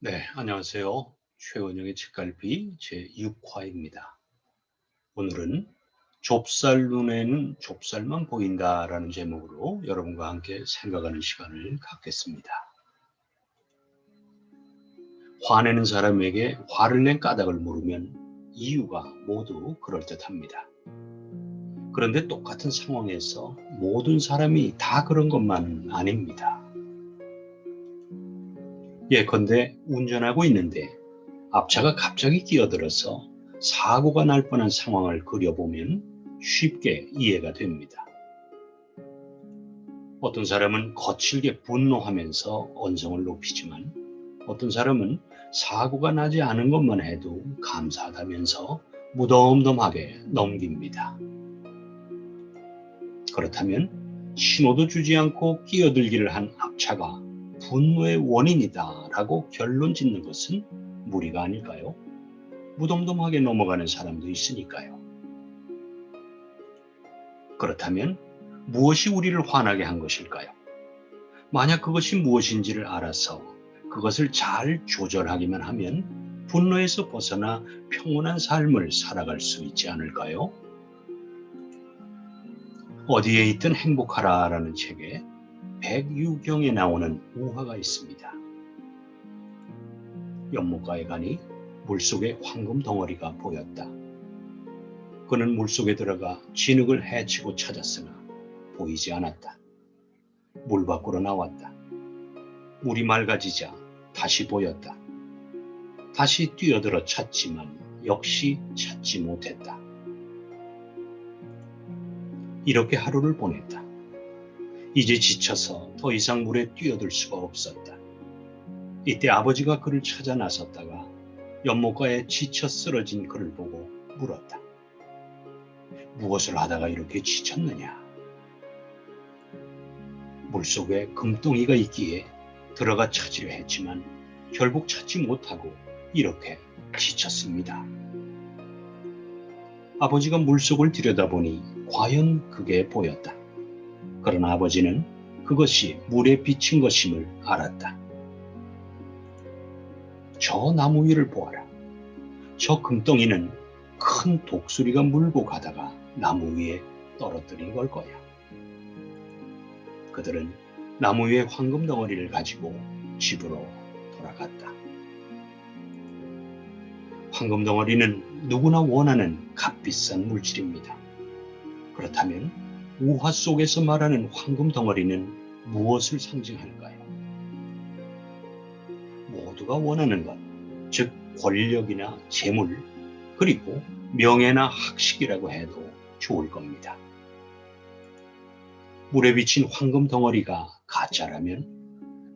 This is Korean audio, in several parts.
네, 안녕하세요. 최원영의 책갈피 제6화입니다. 오늘은 좁쌀 눈에는 좁쌀만 보인다라는 제목으로 여러분과 함께 생각하는 시간을 갖겠습니다. 화내는 사람에게 화를 낸 까닭을 물으면 이유가 모두 그럴듯합니다. 그런데 똑같은 상황에서 모든 사람이 다 그런 것만은 아닙니다. 예컨대 운전하고 있는데 앞차가 갑자기 끼어들어서 사고가 날 뻔한 상황을 그려보면 쉽게 이해가 됩니다. 어떤 사람은 거칠게 분노하면서 언성을 높이지만 어떤 사람은 사고가 나지 않은 것만 해도 감사하다면서 무덤덤하게 넘깁니다. 그렇다면 신호도 주지 않고 끼어들기를 한 앞차가 분노의 원인이다라고 결론 짓는 것은 무리가 아닐까요? 무덤덤하게 넘어가는 사람도 있으니까요. 그렇다면 무엇이 우리를 화나게 한 것일까요? 만약 그것이 무엇인지를 알아서 그것을 잘 조절하기만 하면 분노에서 벗어나 평온한 삶을 살아갈 수 있지 않을까요? 어디에 있든 행복하라라는 책에 백유경에 나오는 우화가 있습니다. 연못가에 가니 물속에 황금 덩어리가 보였다. 그는 물속에 들어가 진흙을 헤치고 찾았으나 보이지 않았다. 물 밖으로 나왔다. 물이 맑아지자 다시 보였다. 다시 뛰어들어 찾지만 역시 찾지 못했다. 이렇게 하루를 보냈다. 이제 지쳐서 더 이상 물에 뛰어들 수가 없었다. 이때 아버지가 그를 찾아 나섰다가 연못가에 지쳐 쓰러진 그를 보고 물었다. 무엇을 하다가 이렇게 지쳤느냐? 물속에 금덩이가 있기에 들어가 찾으려 했지만 결국 찾지 못하고 이렇게 지쳤습니다. 아버지가 물속을 들여다보니 과연 그게 보였다. 그러나 아버지는 그것이 물에 비친 것임을 알았다. 저 나무 위를 보아라. 저 금덩이는 큰 독수리가 물고 가다가 나무 위에 떨어뜨린 걸 거야. 그들은 나무 위에 황금 덩어리를 가지고 집으로 돌아갔다. 황금 덩어리는 누구나 원하는 값비싼 물질입니다. 그렇다면 우화 속에서 말하는 황금 덩어리는 무엇을 상징할까요? 모두가 원하는 것, 즉 권력이나 재물, 그리고 명예나 학식이라고 해도 좋을 겁니다. 물에 비친 황금 덩어리가 가짜라면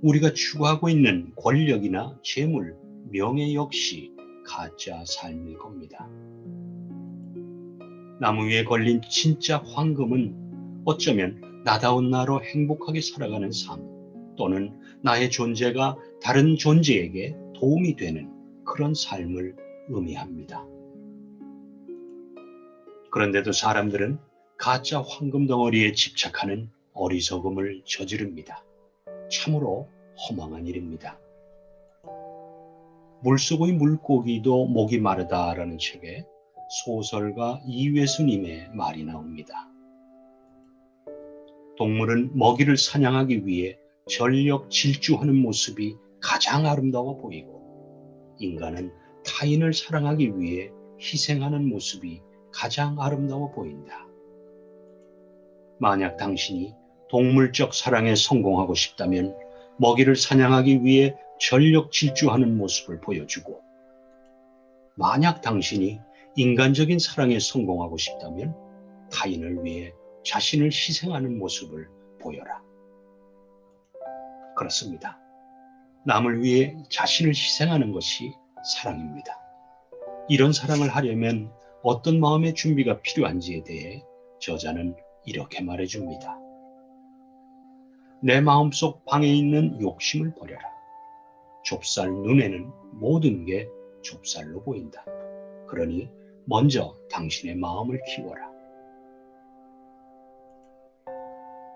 우리가 추구하고 있는 권력이나 재물, 명예 역시 가짜 삶일 겁니다. 나무 위에 걸린 진짜 황금은 어쩌면 나다운 나로 행복하게 살아가는 삶 또는 나의 존재가 다른 존재에게 도움이 되는 그런 삶을 의미합니다. 그런데도 사람들은 가짜 황금 덩어리에 집착하는 어리석음을 저지릅니다. 참으로 허망한 일입니다. 물속의 물고기도 목이 마르다라는 책에 소설가 이회수님의 말이 나옵니다. 동물은 먹이를 사냥하기 위해 전력 질주하는 모습이 가장 아름다워 보이고 인간은 타인을 사랑하기 위해 희생하는 모습이 가장 아름다워 보인다. 만약 당신이 동물적 사랑에 성공하고 싶다면 먹이를 사냥하기 위해 전력 질주하는 모습을 보여주고 만약 당신이 인간적인 사랑에 성공하고 싶다면 타인을 위해 자신을 희생하는 모습을 보여라. 그렇습니다. 남을 위해 자신을 희생하는 것이 사랑입니다. 이런 사랑을 하려면 어떤 마음의 준비가 필요한지에 대해 저자는 이렇게 말해줍니다. 내 마음속 방에 있는 욕심을 버려라. 좁쌀 눈에는 모든 게 좁쌀로 보인다. 그러니 먼저 당신의 마음을 키워라.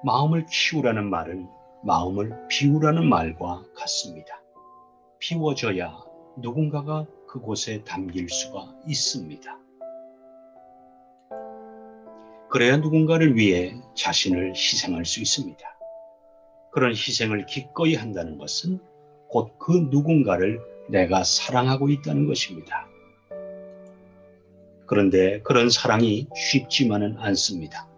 마음을 키우라는 말은 마음을 비우라는 말과 같습니다. 비워져야 누군가가 그곳에 담길 수가 있습니다. 그래야 누군가를 위해 자신을 희생할 수 있습니다. 그런 희생을 기꺼이 한다는 것은 곧 그 누군가를 내가 사랑하고 있다는 것입니다. 그런데 그런 사랑이 쉽지만은 않습니다.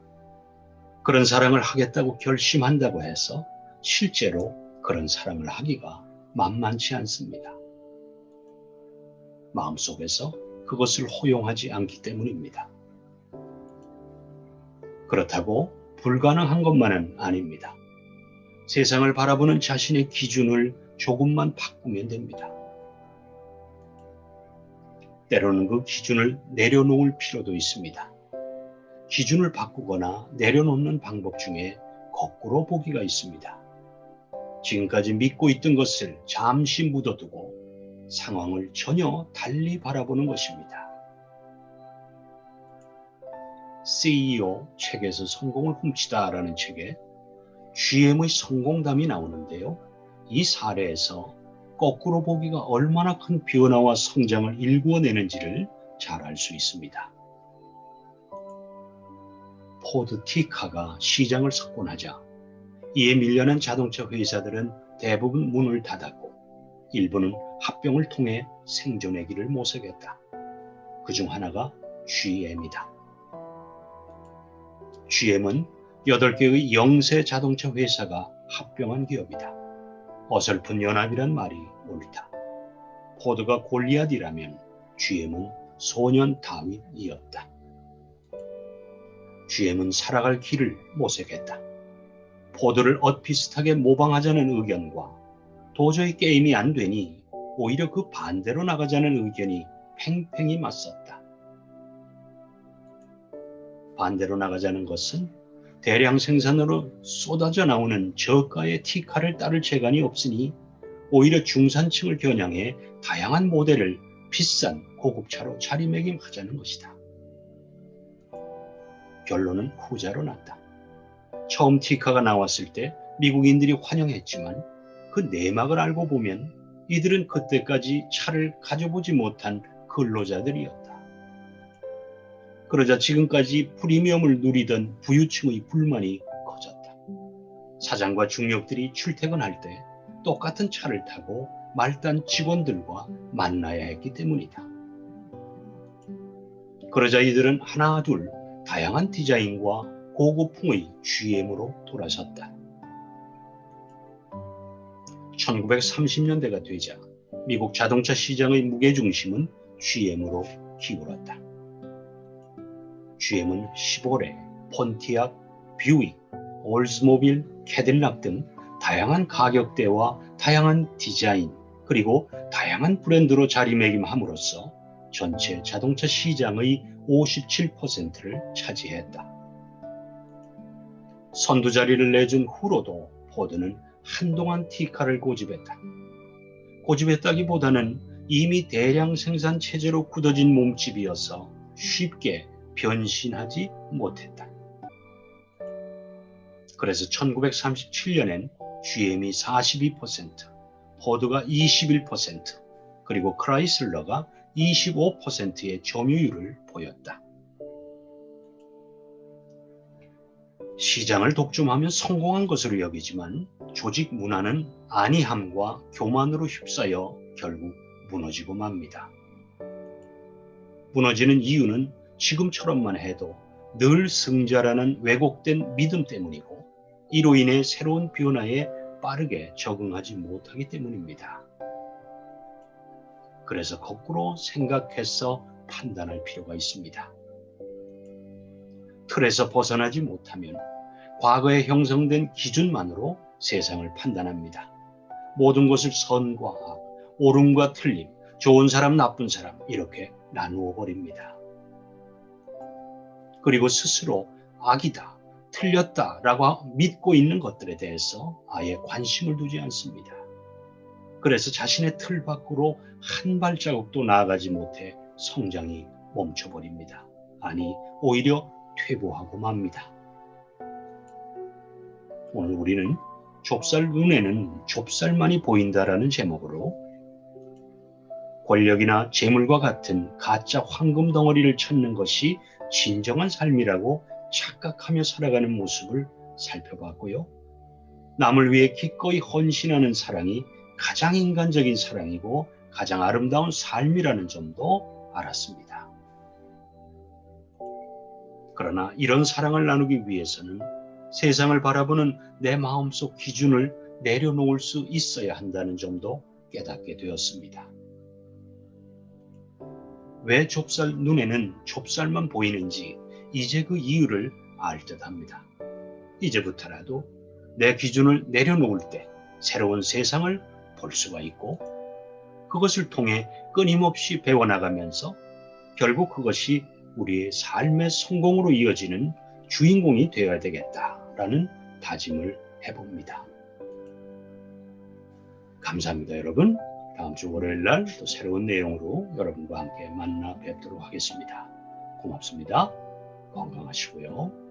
그런 사랑을 하겠다고 결심한다고 해서 실제로 그런 사랑을 하기가 만만치 않습니다. 마음속에서 그것을 허용하지 않기 때문입니다. 그렇다고 불가능한 것만은 아닙니다. 세상을 바라보는 자신의 기준을 조금만 바꾸면 됩니다. 때로는 그 기준을 내려놓을 필요도 있습니다. 기준을 바꾸거나 내려놓는 방법 중에 거꾸로 보기가 있습니다. 지금까지 믿고 있던 것을 잠시 묻어두고 상황을 전혀 달리 바라보는 것입니다. CEO 책에서 성공을 훔치다라는 책에 GM의 성공담이 나오는데요. 이 사례에서 거꾸로 보기가 얼마나 큰 변화와 성장을 일구어내는지를 잘 알 수 있습니다. 포드 T카가 시장을 석권하자 이에 밀려난 자동차 회사들은 대부분 문을 닫았고 일부는 합병을 통해 생존의 길을 모색했다. 그중 하나가 GM이다. GM은 8개의 영세 자동차 회사가 합병한 기업이다. 어설픈 연합이란 말이 옳다. 포드가 골리앗이라면 GM은 소년 다윗이었다. GM은 살아갈 길을 모색했다. 포드를 엇비슷하게 모방하자는 의견과 도저히 게임이 안 되니 오히려 그 반대로 나가자는 의견이 팽팽히 맞섰다. 반대로 나가자는 것은 대량 생산으로 쏟아져 나오는 저가의 T카를 따를 재간이 없으니 오히려 중산층을 겨냥해 다양한 모델을 비싼 고급차로 자리매김하자는 것이다. 결론은 후자로 났다. 처음 T카가 나왔을 때 미국인들이 환영했지만 그 내막을 알고 보면 이들은 그때까지 차를 가져보지 못한 근로자들이었다. 그러자 지금까지 프리미엄을 누리던 부유층의 불만이 커졌다. 사장과 중력들이 출퇴근할 때 똑같은 차를 타고 말단 직원들과 만나야 했기 때문이다. 그러자 이들은 하나 둘 다양한 디자인과 고급풍의 GM으로 돌아섰다. 1930년대가 되자 미국 자동차 시장의 무게중심은 GM으로 기울었다. GM은 시보레, 폰티악, 뷰익, 올즈모빌, 캐딜락 등 다양한 가격대와 다양한 디자인 그리고 다양한 브랜드로 자리매김함으로써 전체 자동차 시장의 57%를 차지했다. 선두자리를 내준 후로도 포드는 한동안 T카를 고집했다. 고집했다기보다는 이미 대량 생산 체제로 굳어진 몸집이어서 쉽게 변신하지 못했다. 그래서 1937년엔 GM이 42%, 포드가 21%, 그리고 크라이슬러가 25%의 점유율을 보였다. 시장을 독점하면 성공한 것으로 여기지만 조직 문화는 안이함과 교만으로 휩싸여 결국 무너지고 맙니다. 무너지는 이유는 지금처럼만 해도 늘 승자라는 왜곡된 믿음 때문이고 이로 인해 새로운 변화에 빠르게 적응하지 못하기 때문입니다. 그래서 거꾸로 생각해서 판단할 필요가 있습니다. 틀에서 벗어나지 못하면 과거에 형성된 기준만으로 세상을 판단합니다. 모든 것을 선과 악, 옳음과 틀림, 좋은 사람, 나쁜 사람 이렇게 나누어 버립니다. 그리고 스스로 악이다, 틀렸다라고 믿고 있는 것들에 대해서 아예 관심을 두지 않습니다. 그래서 자신의 틀 밖으로 한 발자국도 나아가지 못해 성장이 멈춰버립니다. 아니, 오히려 퇴보하고 맙니다. 오늘 우리는 좁쌀 눈에는 좁쌀만이 보인다라는 제목으로 권력이나 재물과 같은 가짜 황금 덩어리를 찾는 것이 진정한 삶이라고 착각하며 살아가는 모습을 살펴봤고요. 남을 위해 기꺼이 헌신하는 사랑이 가장 인간적인 사랑이고 가장 아름다운 삶이라는 점도 알았습니다. 그러나 이런 사랑을 나누기 위해서는 세상을 바라보는 내 마음속 기준을 내려놓을 수 있어야 한다는 점도 깨닫게 되었습니다. 왜 좁쌀 눈에는 좁쌀만 보이는지 이제 그 이유를 알 듯합니다. 이제부터라도 내 기준을 내려놓을 때 새로운 세상을 볼 수가 있고 그것을 통해 끊임없이 배워나가면서 결국 그것이 우리의 삶의 성공으로 이어지는 주인공이 되어야 되겠다라는 다짐을 해봅니다. 감사합니다, 여러분. 다음 주 월요일 날 또 새로운 내용으로 여러분과 함께 만나 뵙도록 하겠습니다. 고맙습니다. 건강하시고요.